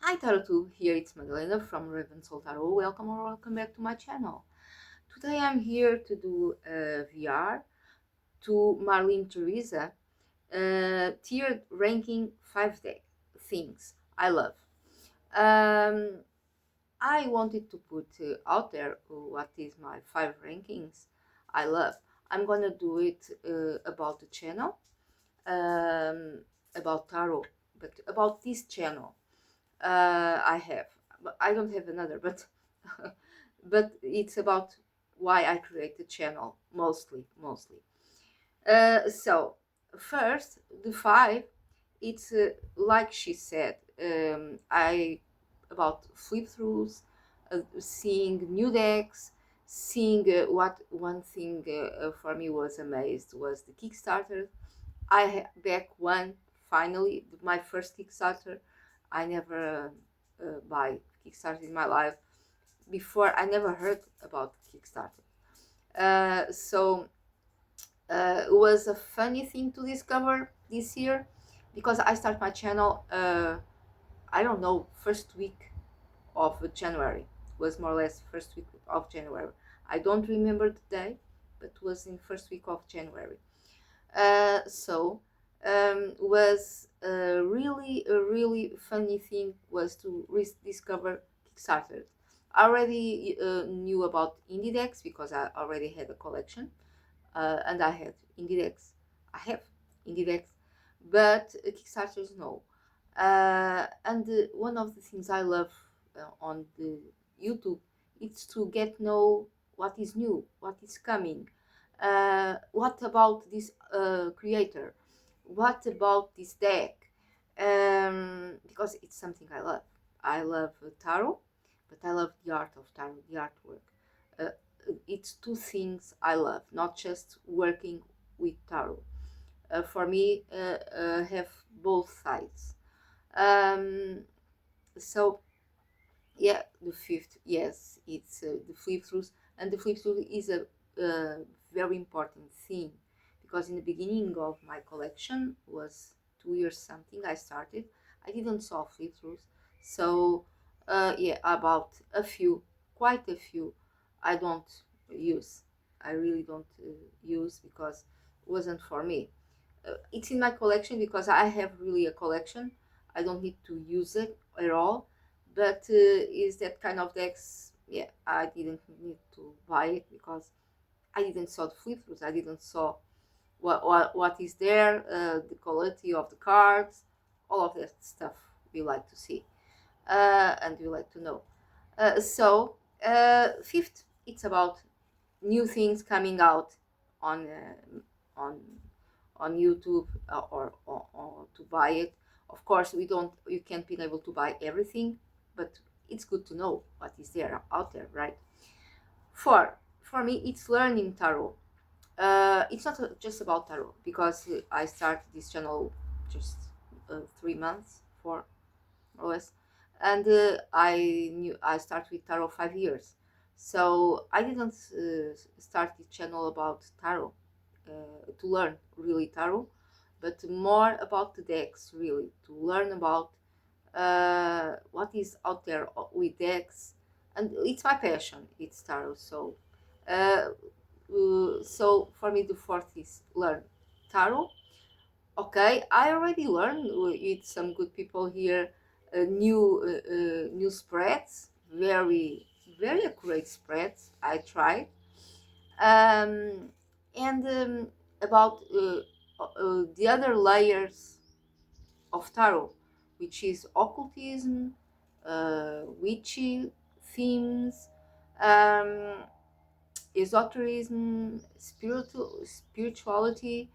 Hi Tarot, here it's Madalena from Raven Soul Tarot. Welcome or welcome back to my channel. Today I'm here to do a VR to Marlene Teresa, tiered ranking 5 things I love. Um, I wanted to put out there what is my 5 rankings I love. I'm gonna do it about the channel, um, about tarot, but about this channel. I have, but I don't have another. But but it's about why I create the channel mostly. So first, the 5. It's like she said. I about flip throughs, seeing new decks, seeing what one thing for me was amazed was the Kickstarter. Back one finally my first Kickstarter. I never buy Kickstarter in my life. Before I never heard about Kickstarter. It was a funny thing to discover this year because I start my channel. I don't know, first week of January was more or less first week of January. I don't remember the day, but it was in first week of January. Was a really funny thing was to rediscover Kickstarter. I already knew about indie decks because I already had a collection, and I had indie decks. I have indie decks, but Kickstarters no. And one of the things I love on the YouTube is to get know what is new, what is coming, what about this creator, what about this deck, because it's something I love. I love tarot, but I love the art of tarot, the artwork. uh, it's two things I love, not just working with tarot. For me, have both sides. um, so yeah, the fifth, yes, it's the flip throughs. And the flip through is a very important thing because in the beginning of my collection was 2 years something I started. I didn't saw flip throughs. So yeah, about a few, quite a few, I don't use. I really don't use because it wasn't for me. It's in my collection because I have really a collection. I don't need to use it at all. But is that kind of decks? Yeah, I didn't need to buy it because I didn't saw the flip throughs. I didn't saw what is there, the quality of the cards, all of that stuff we like to see and we like to know. Fifth, it's about new things coming out on on on YouTube, or to buy it. Of course, you can't be able to buy everything, but it's good to know what is there out there, right? For me, it's learning tarot. It's not just about tarot because I started this channel just 3 months, four more or less, and I started with tarot 5 years. So I didn't start the channel about tarot to learn really tarot, but more about the decks, really to learn about what is out there with decks. And it's my passion, it's tarot. Uh, so for me the fourth is learn tarot. Okay, I already learned with some good people here new spreads, very accurate spreads. I tried, um, and about the other layers of tarot, which is occultism, witchy themes, um, esotericism, spirituality,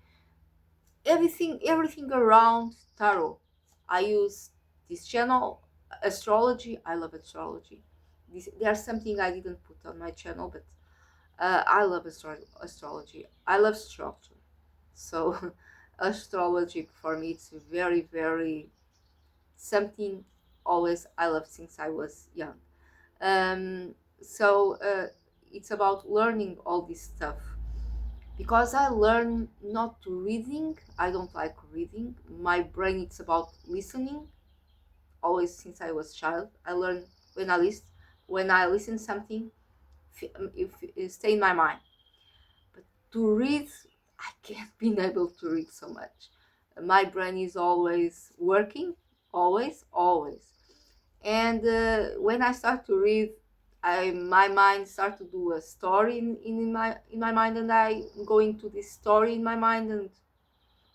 everything around tarot. I use this channel. Astrology, I love astrology. There's something I didn't put on my channel, but I love astrology. I love structure. So astrology for me it's very something always I love since I was young. So it's about learning all this stuff because I learn not to reading. I don't like reading. My brain it's about listening always since I was child. I learn when I listen something, if it stay in my mind. But to read, I can't been able to read so much. My brain is always working, always. And when I start to read, my mind start to do a story in my mind, and I go into this story in my mind. And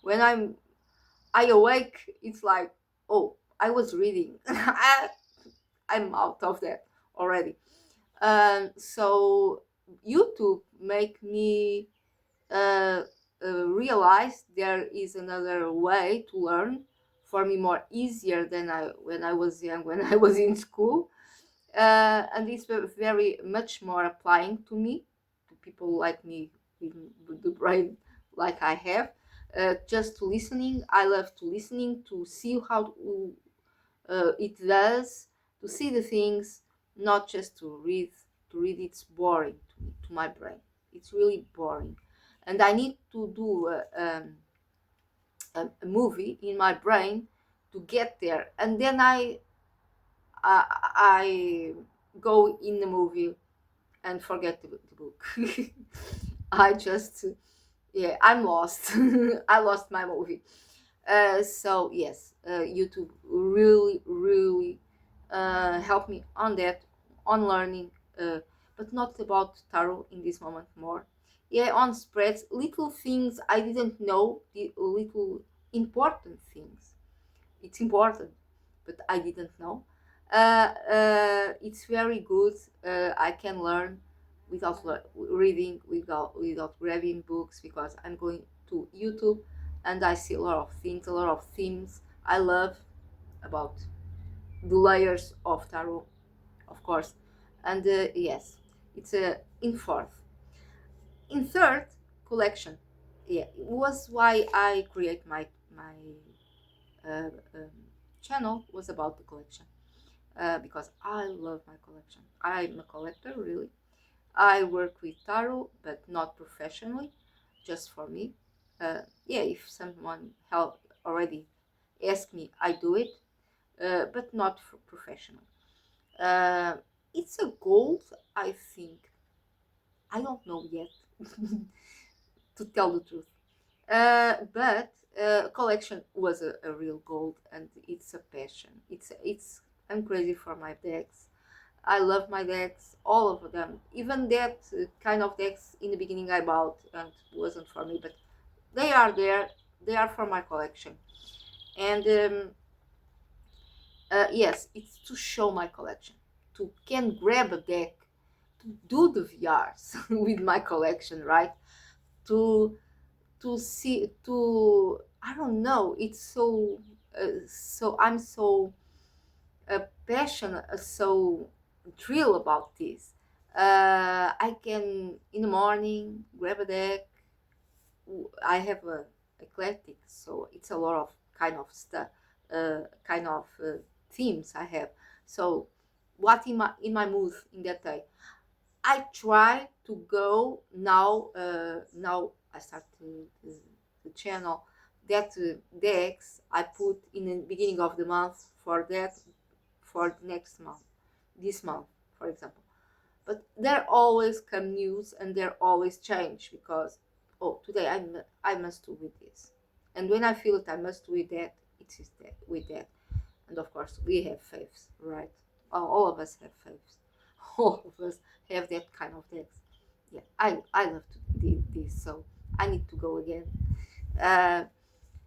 when I awake, it's like, oh, I was reading. I'm out of that already. So YouTube make me uh, realize there is another way to learn for me, more easier than I when I was young, when I was in school. And it's very much more applying to me, to people like me with the brain like I have. Just to listening, I love to listening to see how it does, to see the things, not just to read. To read, it's boring to me, to my brain. It's really boring, and I need to do a movie in my brain to get there, and then I go in the movie and forget the book. I just, yeah, I'm lost. I lost my movie. So yes, YouTube really helped me on that, on learning, but not about tarot in this moment more. Yeah, on spreads, little things I didn't know, the little important things. It's important, but I didn't know. It's very good. I can learn without reading, without grabbing books, because I'm going to YouTube and I see a lot of things, a lot of themes I love about the layers of tarot, of course. And yes, it's in fourth. In third, collection. Yeah, it was why I create my uh, um, channel was about the collection, because I love my collection. I'm a collector, really. I work with tarot, but not professionally, just for me. Yeah, if someone help already ask me, I do it, but not for professional. Uh, it's a goal, I think. I don't know yet, to tell the truth. But collection was a real goal, and it's a passion. It's I'm crazy for my decks. I love my decks, all of them. Even that kind of decks in the beginning I bought and wasn't for me, but they are there. They are for my collection. And yes, it's to show my collection. To can grab a deck, to do the VRs with my collection, right? To see, to I don't know. It's so I'm so passionate, so thrilled about this. I can in the morning grab a deck. I have a eclectic, so it's a lot of kind of stuff, kind of themes I have. So, what in my mood in that day? I try to go now. Now I start the channel. That decks I put in the beginning of the month for that, for next month, this month, for example. But there always come news, and there always change, because oh, today I must do with this, and when I feel it I must do with that, it is that with that. And of course we have faiths, right? All of us have faiths. All of us have that kind of decks. Yeah, I love to do this, so I need to go again. uh,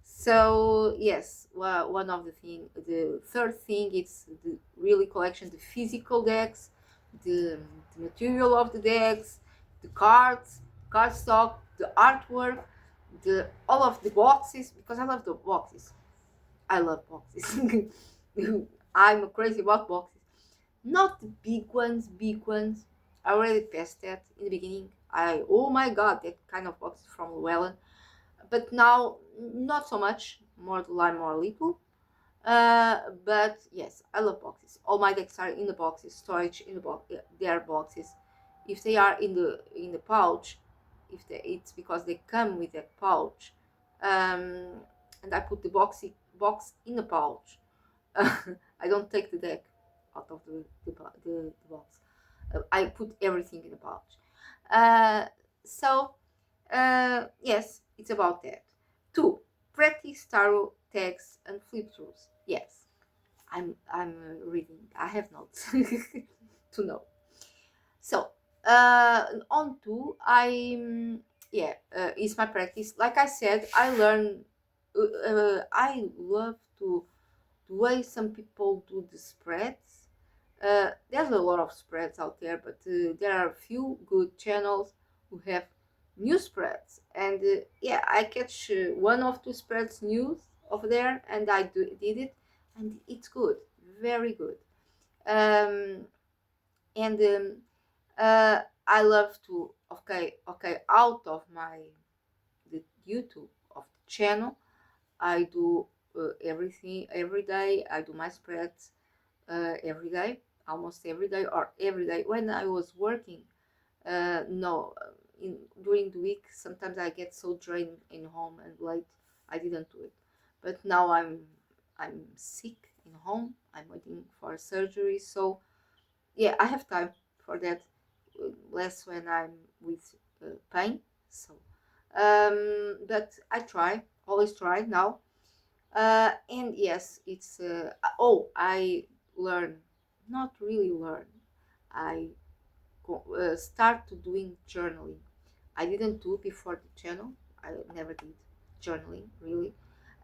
so yes, well, one of the third thing is the really collection, the physical decks, the, the material of the decks, the cards, cardstock, the artwork, the all of the boxes, because I love the boxes. I love boxes. I'm crazy about boxes. Not the big ones. I already passed that in the beginning. Oh my god, that kind of box from Llewellyn. But now not so much. More lime, more little. But yes, I love boxes. All my decks are in the boxes, storage in the box. They are boxes. If they are in the pouch, it's because they come with a pouch, and I put the box in the pouch. I don't take the deck out of the box. I put everything in the pouch. Uh, so yes, it's about that. Two, practice tarot texts and flip throughs. Yes, I'm reading. I have notes to know. So on two, yeah, it's my practice. Like I said, I learn. I love to the way some people do the spreads. There's a lot of spreads out there, but there are a few good channels who have new spreads. And yeah, I catch one of two spreads news over there, and did it, and it's good, very good. Um, and I love to out of my the YouTube of the channel. I do everything every day. I do my spreads every day, almost every day, or every day. When I was working, no, during the week, sometimes I get so drained in home and late, I didn't do it. But now I'm sick in home. I'm waiting for surgery, so yeah, I have time for that. Less when I'm with pain. So, but I try, always try now. And yes, it's I learn, not really learn. I start to doing journaling. I didn't do before the channel. I never did journaling really,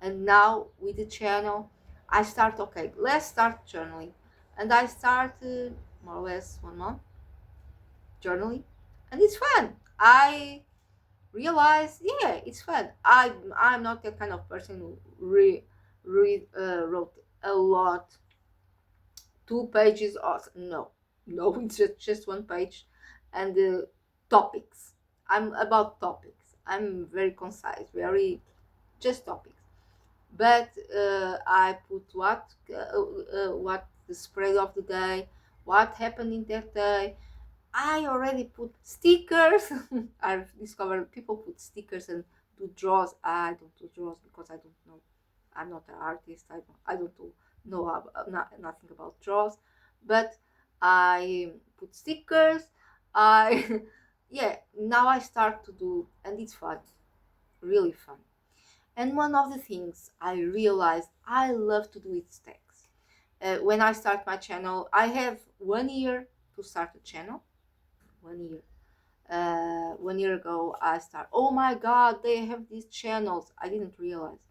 and now with the channel, I start. Okay, let's start journaling, and I start more or less 1 month journaling, and it's fun. I realize, yeah, it's fun. I'm not the kind of person who wrote a lot, 2 pages or no, no, it's just 1 page, and the topics. I'm about topics. I'm very concise, very just topics. But I put what the spread of the day, what happened in that day. I already put stickers. I've discovered people put stickers and do draws. I don't do draws because I don't know. I'm not an artist. I don't know nothing about draws. But I put stickers. I yeah. Now I start to do, and it's fun, really fun. And one of the things I realized I love to do is text. When I start my channel, I have 1 year to start a channel. 1 year. 1 year ago, I start. Oh my God, they have these channels. I didn't realize.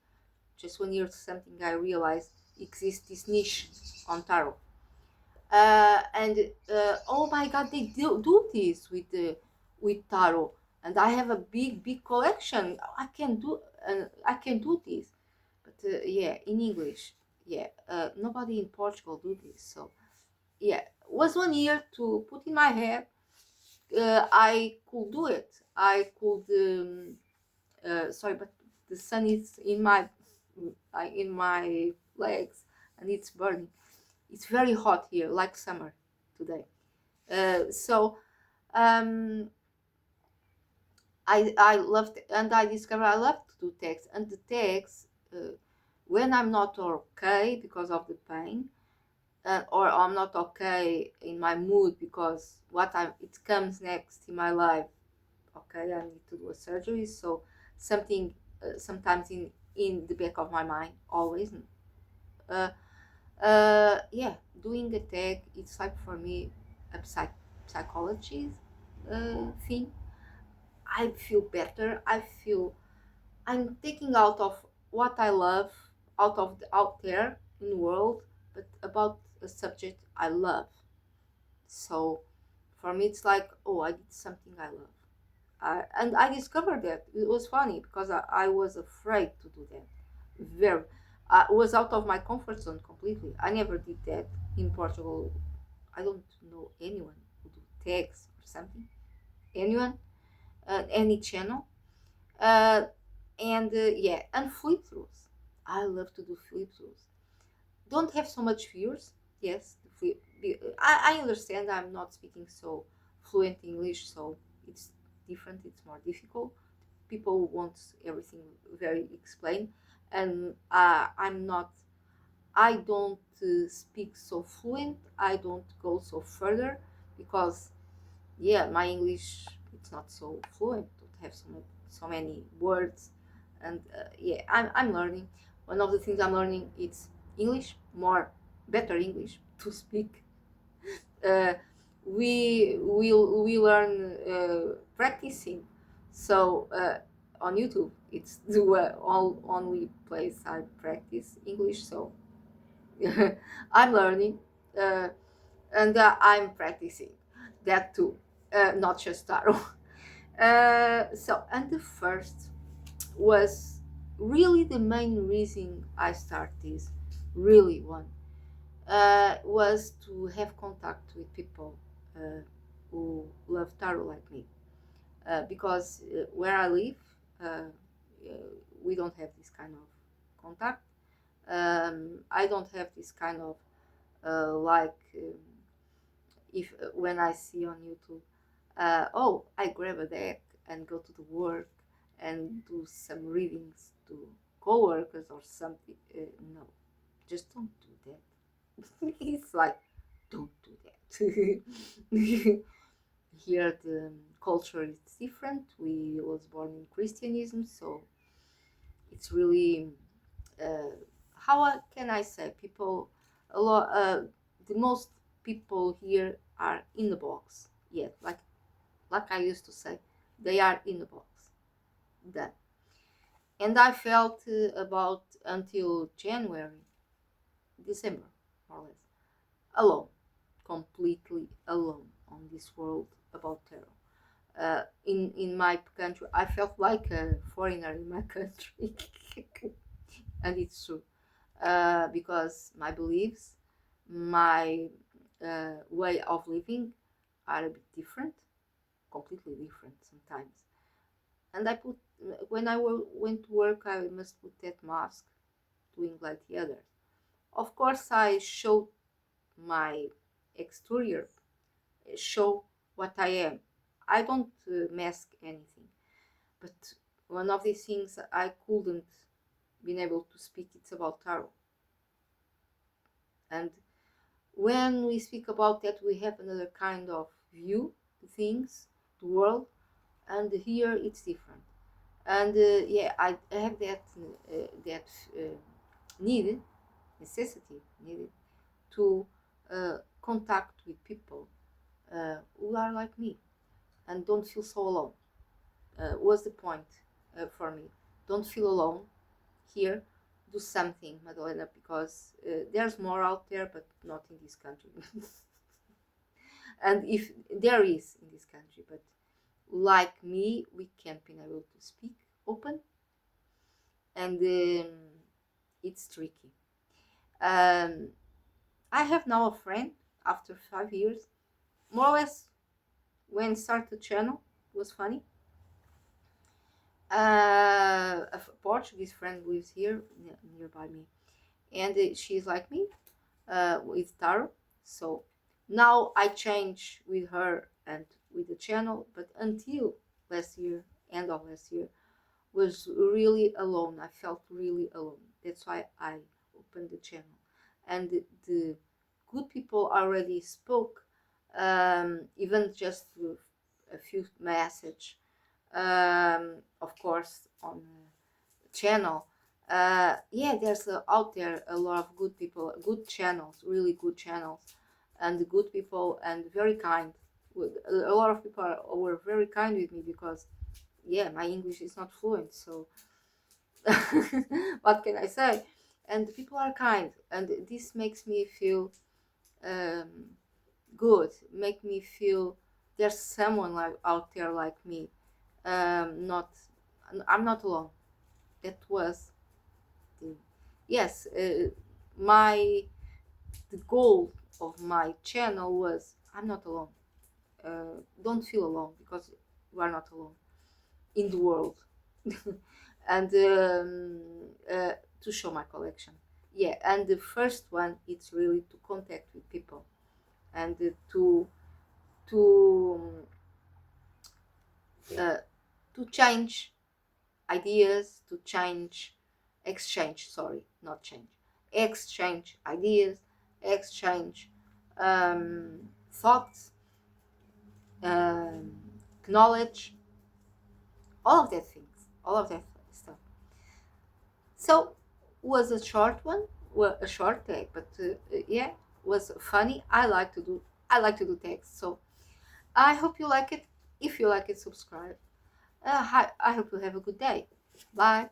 Just 1 year to something, I realized exists this niche on tarot. And oh my God, they do this with tarot, and I have a big collection. I can do this, but yeah, in English, yeah, nobody in Portugal do this. So yeah, was 1 year to put in my head I could do it. I could. Sorry, but the sun is in my legs, and it's burning. It's very hot here, like summer today. So um, I loved, and I discovered I love to do text, and the text when I'm not okay because of the pain, or I'm not okay in my mood because it comes next in my life. Okay, I need to do a surgery, so something sometimes in the back of my mind always. Uh, yeah, doing a tag, it's like for me a psychology thing. I feel better. I feel I'm taking out of what I love out there in the world, but about a subject I love. So for me, it's like, oh, I did something I love. And I discovered that it was funny because I was afraid to do that. Very, I was out of my comfort zone completely. I never did that in Portugal. I don't know anyone who do tags or something. Anyone, any channel, uh, and yeah, and flip throughs. I love to do flip throughs. Don't have so much viewers. Yes, I understand I'm not speaking so fluent English, so it's different. It's more difficult. People want everything very explained, and I'm not. I don't speak so fluent. I don't go so further because yeah, my English it's not so fluent. Don't have so many words, and yeah, I'm learning. One of the things I'm learning is English, more better English to speak. Uh, we learn practicing, so on YouTube it's the all only place I practice English. So I'm learning, uh, and I'm practicing that too, not just tarot. So, and the first was really the main reason I started this, really one, was to have contact with people who love tarot like me. Because where I live, uh, we don't have this kind of contact. I don't have this kind of like if when I see on YouTube, oh, I grab a deck and go to the work and do some readings to coworkers or something. No, just don't do that. It's like, don't do that. Here the culture is different. We was born in Christianism, so it's really how can I say people a lot. The most people here are in the box. Yeah, like I used to say, they are in the box. Done. And I felt about until January, December, more or less, alone, completely alone on this world about terror. In my country, I felt like a foreigner in my country, and it's true because my beliefs, my way of living are a bit different, completely different sometimes. And I put when I went to work, I must put that mask, doing like the others. Of course, I show my exterior, show what I am. I don't mask anything. But one of the things I couldn't been able to speak it's about tarot. And when we speak about that, we have another kind of view to things, the world, and here it's different. And yeah, I have that need, necessity, needed to contact with people who are like me and don't feel so alone. Was the point for me? Don't feel alone here. Do something, Madalena, because there's more out there, but not in this country. And if there is in this country, but like me, we can't be able to speak open, and it's tricky. Um, I have now a friend after 5 years, more or less. When start the channel was funny. A Portuguese friend lives here nearby me, and she's like me with tarot. So now I change with her and with the channel, but until last year, end of last year, was really alone. I felt really alone. That's why I opened the channel, and the good people already spoke, even just a few message, of course on channel. Yeah, there's out there a lot of good people, good channels, really good channels, and good people, and very kind. A lot of people were very kind with me because, yeah, my English is not fluent, so what can I say? And people are kind, and this makes me feel um, good. Make me feel there's someone like out there like me. Not, I'm not alone. That was the yes. My the goal of my channel was I'm not alone. Don't feel alone because you are not alone in the world. And to show my collection. Yeah, and the first one it's really to contact with people and to uh, to change ideas, to change exchange. Sorry, not change. exchange ideas, exchange thoughts, um, knowledge, all of that things, all of that stuff. So was a short one, well, a short tag, but yeah, was funny. I like to do tags. So I hope you like it. If you like it, subscribe. I hope you have a good day. Bye.